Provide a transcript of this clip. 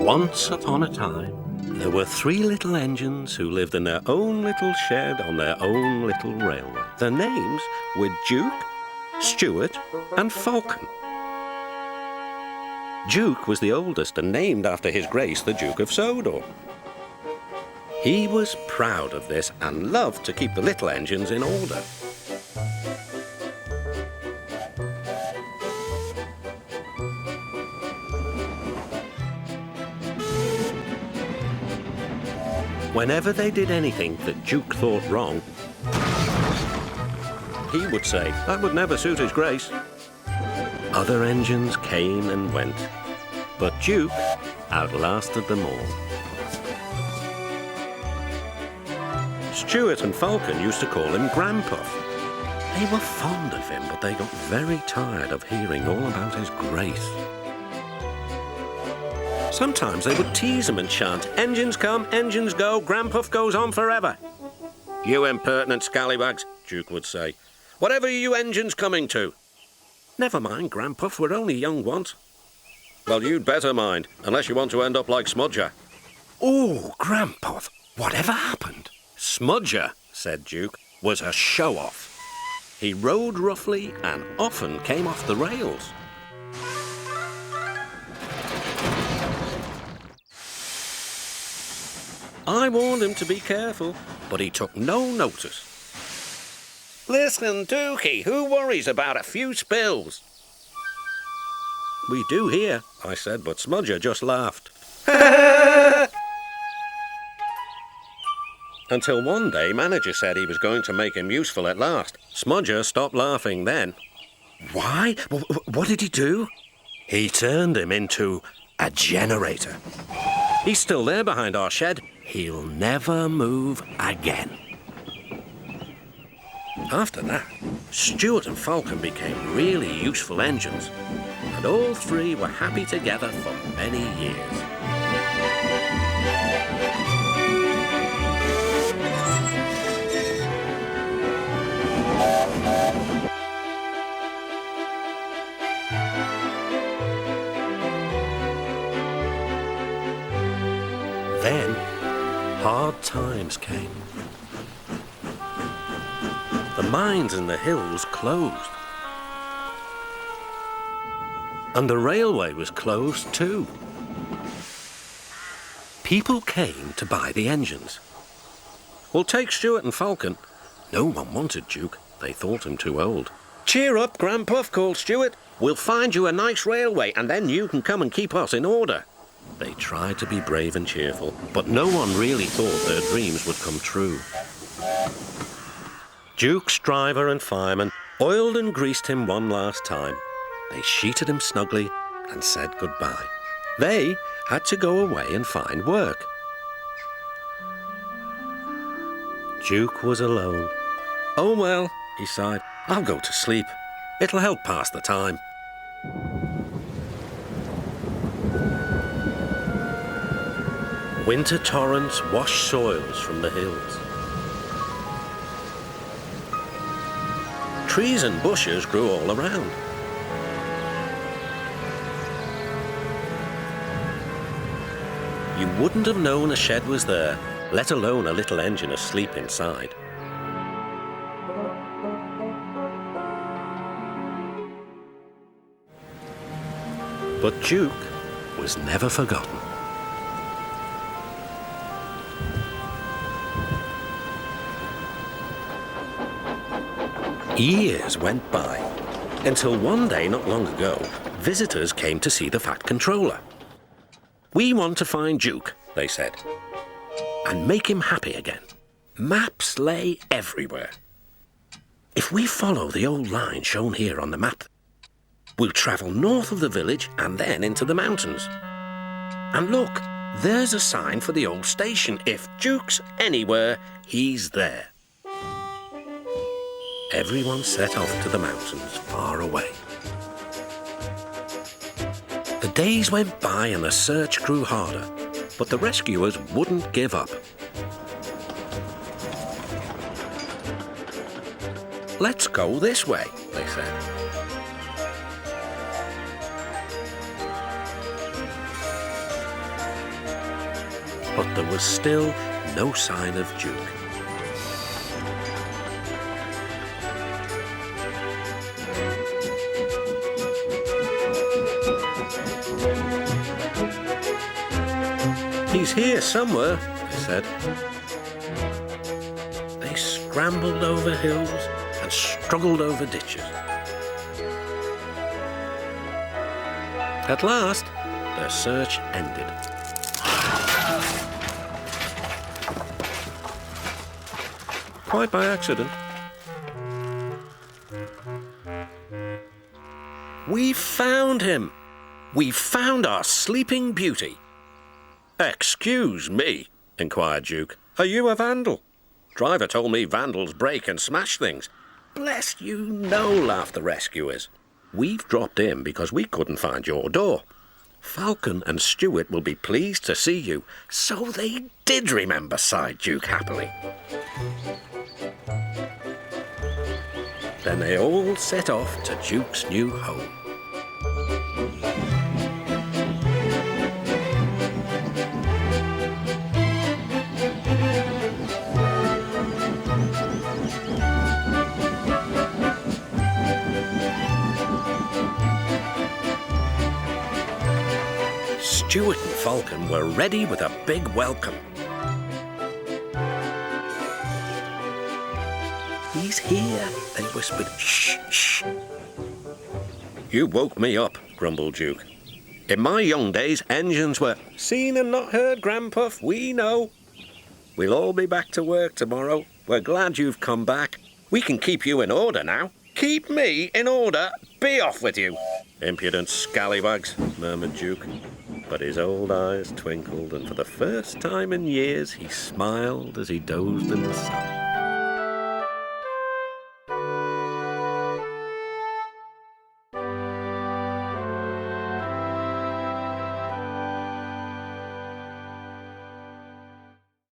Once upon a time, there were three little engines who lived in their own little shed on their own little railway. Their names were Duke, Stuart, and Falcon. Duke was the oldest and named after His Grace the Duke of Sodor. He was proud of this and loved to keep the little engines in order. Whenever they did anything that Duke thought wrong, he would say, "That would never suit His Grace." Other engines came and went, but Duke outlasted them all. Stuart and Falcon used to call him Granpuff. They were fond of him, but they got very tired of hearing all about His Grace. Sometimes they would tease him and chant, "Engines come, engines go, Granpuff goes on forever." "You impertinent scallywags," Duke would say. "Whatever are you engines coming to?" "Never mind, Granpuff, we're only young once." "Well, you'd better mind, unless you want to end up like Smudger." "Oh, Granpuff, whatever happened?" "Smudger," said Duke, "was a show-off. He rode roughly and often came off the rails. I warned him to be careful, but he took no notice." "Listen, Dookie, who worries about a few spills?" "We do here," I said, but Smudger just laughed. Until one day, manager said he was going to make him useful at last. Smudger stopped laughing then. "Why? What did he do?" "He turned him into a generator. He's still there behind our shed. He'll never move again." After that, Stuart and Falcon became really useful engines, and all three were happy together for many years. Then, hard times came. The mines in the hills closed. And the railway was closed too. People came to buy the engines. "We'll take Stuart and Falcon." No one wanted Duke. They thought him too old. "Cheer up, Granpuff," called Stuart. "We'll find you a nice railway and then you can come and keep us in order." They tried to be brave and cheerful, but no one really thought their dreams would come true. Duke's driver and fireman oiled and greased him one last time. They sheeted him snugly and said goodbye. They had to go away and find work. Duke was alone. "Oh well," he sighed, "I'll go to sleep. It'll help pass the time." Winter torrents washed soils from the hills. Trees and bushes grew all around. You wouldn't have known a shed was there, let alone a little engine asleep inside. But Duke was never forgotten. Years went by, until one day not long ago, visitors came to see the Fat Controller. "We want to find Duke," they said, "and make him happy again. Maps lay everywhere. If we follow the old line shown here on the map, we'll travel north of the village and then into the mountains. And look, there's a sign for the old station. If Duke's anywhere, he's there." Everyone set off to the mountains far away. The days went by and the search grew harder, but the rescuers wouldn't give up. "Let's go this way," they said. But there was still no sign of Duke. He's here somewhere, they said. They scrambled over hills and struggled over ditches. At last, their search ended. Quite by accident. We found him! We found our sleeping beauty. Excuse me, inquired Duke. Are you a vandal? Driver told me vandals break and smash things. Bless you, no, laughed the rescuers. We've dropped in because we couldn't find your door. Falcon and Stuart will be pleased to see you. So they did remember, sighed Duke happily. Then they all set off to Duke's new home. Stuart and Falcon were ready with a big welcome. He's here, they whispered. Shh, shh. You woke me up, grumbled Duke. In my young days, engines were seen and not heard, Granpuff, we know. We'll all be back to work tomorrow. We're glad you've come back. We can keep you in order now. Keep me in order. Be off with you. Impudent scallywags, murmured Duke. But his old eyes twinkled, and for the first time in years he smiled as he dozed in the sun.